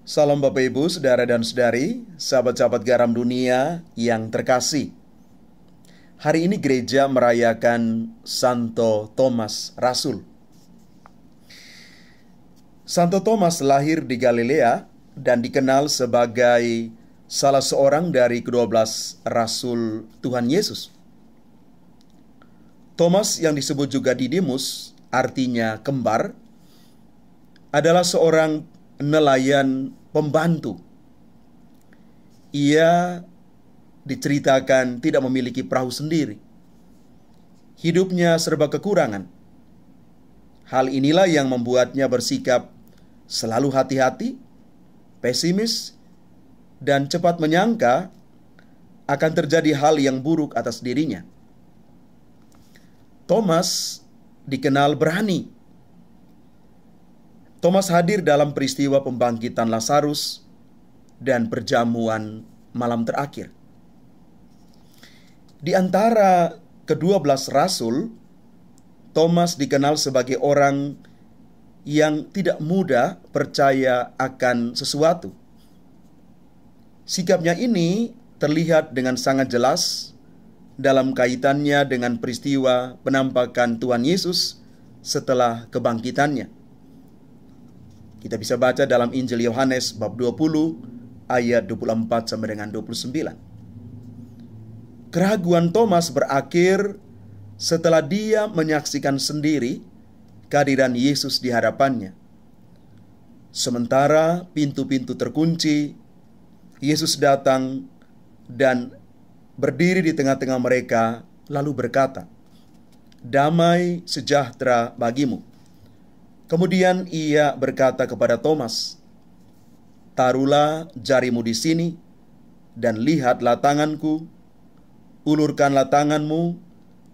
Salam Bapak Ibu, Saudara dan Saudari, sahabat-sahabat garam dunia yang terkasih. Hari ini gereja merayakan Santo Thomas Rasul. Santo Thomas lahir di Galilea dan dikenal sebagai salah seorang dari ke-12 Rasul Tuhan Yesus. Thomas yang disebut juga Didimus, artinya kembar, adalah seorang nelayan pembantu. Ia diceritakan tidak memiliki perahu sendiri. Hidupnya serba kekurangan. Hal inilah yang membuatnya bersikap selalu hati-hati, pesimis, dan cepat menyangka akan terjadi hal yang buruk atas dirinya. Thomas dikenal berani. Thomas hadir dalam peristiwa pembangkitan Lazarus dan perjamuan malam terakhir. Di antara ke-12 rasul, Thomas dikenal sebagai orang yang tidak mudah percaya akan sesuatu. Sikapnya ini terlihat dengan sangat jelas dalam kaitannya dengan peristiwa penampakan Tuhan Yesus setelah kebangkitannya. Kita bisa baca dalam Injil Yohanes bab 20 ayat 24 sampai dengan 29. Keraguan Thomas berakhir setelah dia menyaksikan sendiri kehadiran Yesus di hadapannya. Sementara pintu-pintu terkunci, Yesus datang dan berdiri di tengah-tengah mereka lalu berkata, "Damai sejahtera bagimu." Kemudian ia berkata kepada Thomas, "Taruhlah jarimu di sini, dan lihatlah tanganku, ulurkanlah tanganmu,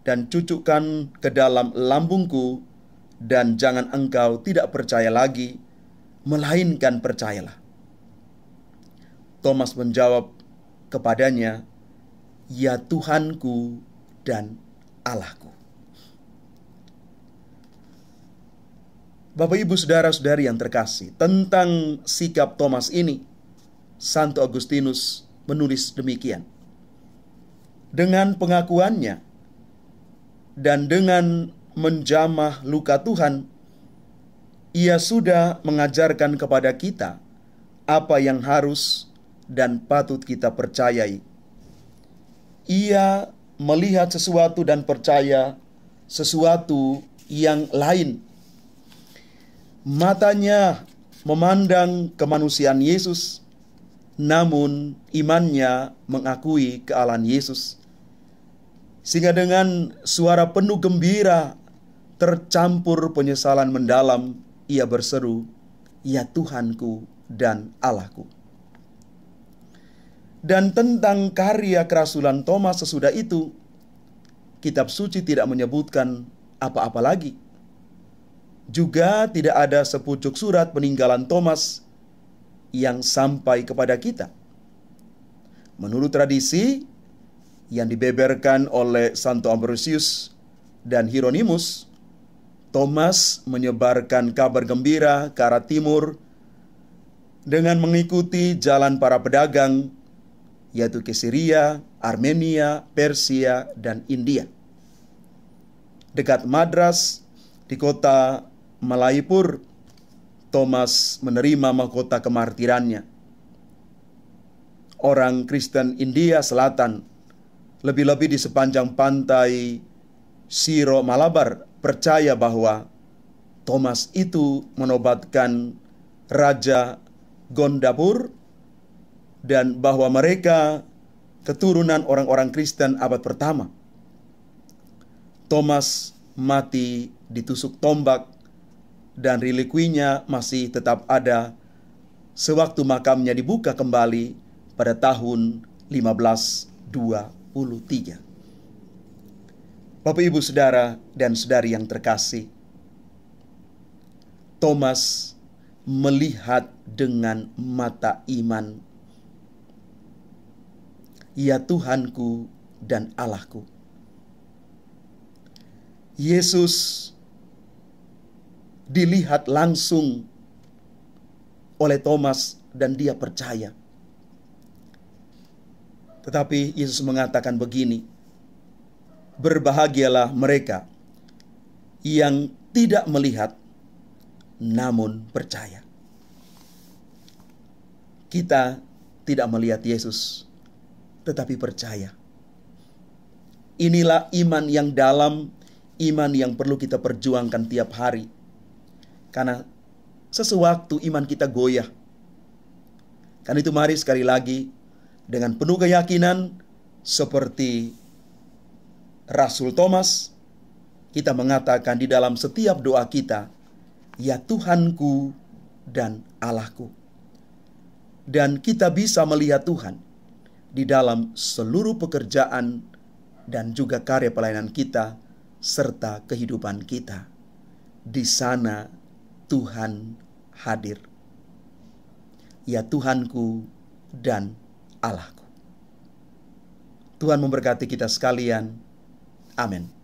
dan cucukkan ke dalam lambungku, dan jangan engkau tidak percaya lagi, melainkan percayalah." Thomas menjawab kepadanya, "Ya Tuhanku dan Allahku." Bapak Ibu saudara-saudari yang terkasih, tentang sikap Thomas ini, Santo Agustinus menulis demikian. Dengan pengakuannya dan dengan menjamah luka Tuhan, ia sudah mengajarkan kepada kita apa yang harus dan patut kita percayai. Ia melihat sesuatu dan percaya sesuatu yang lain. Matanya memandang kemanusiaan Yesus, namun imannya mengakui kealahan Yesus. Sehingga dengan suara penuh gembira, tercampur penyesalan mendalam, ia berseru, "Ya Tuhanku dan Allahku." Dan tentang karya kerasulan Thomas sesudah itu, kitab suci tidak menyebutkan apa-apa lagi. Juga tidak ada sepucuk surat peninggalan Thomas yang sampai kepada kita. Menurut tradisi yang dibeberkan oleh Santo Ambrosius dan Hieronymus, Thomas menyebarkan kabar gembira ke arah timur dengan mengikuti jalan para pedagang, yaitu ke Syria, Armenia, Persia, dan India. Dekat Madras, di kota Malaipur, Thomas menerima mahkota kemartirannya. Orang Kristen India Selatan, lebih-lebih di sepanjang pantai Siro Malabar, percaya bahwa Thomas itu menobatkan Raja Gondapur dan bahwa mereka keturunan orang-orang Kristen abad pertama. Thomas mati ditusuk tombak dan relikuinya masih tetap ada sewaktu makamnya dibuka kembali pada tahun 1523. Bapak Ibu saudara dan saudari yang terkasih, Thomas melihat dengan mata iman, "Ya Tuhanku dan Allahku." Yesus dilihat langsung oleh Thomas dan dia percaya. Tetapi Yesus mengatakan begini, berbahagialah mereka yang tidak melihat namun percaya. Kita tidak melihat Yesus, tetapi percaya. Inilah iman yang dalam, iman yang perlu kita perjuangkan tiap hari. Karena sesewaktu iman kita goyah. Karena itu mari sekali lagi dengan penuh keyakinan seperti Rasul Thomas, kita mengatakan di dalam setiap doa kita, ya Tuhanku dan Allahku. Dan kita bisa melihat Tuhan di dalam seluruh pekerjaan dan juga karya pelayanan kita serta kehidupan kita. Di sana Tuhan hadir. Ya Tuhanku dan Allahku. Tuhan memberkati kita sekalian. Amin.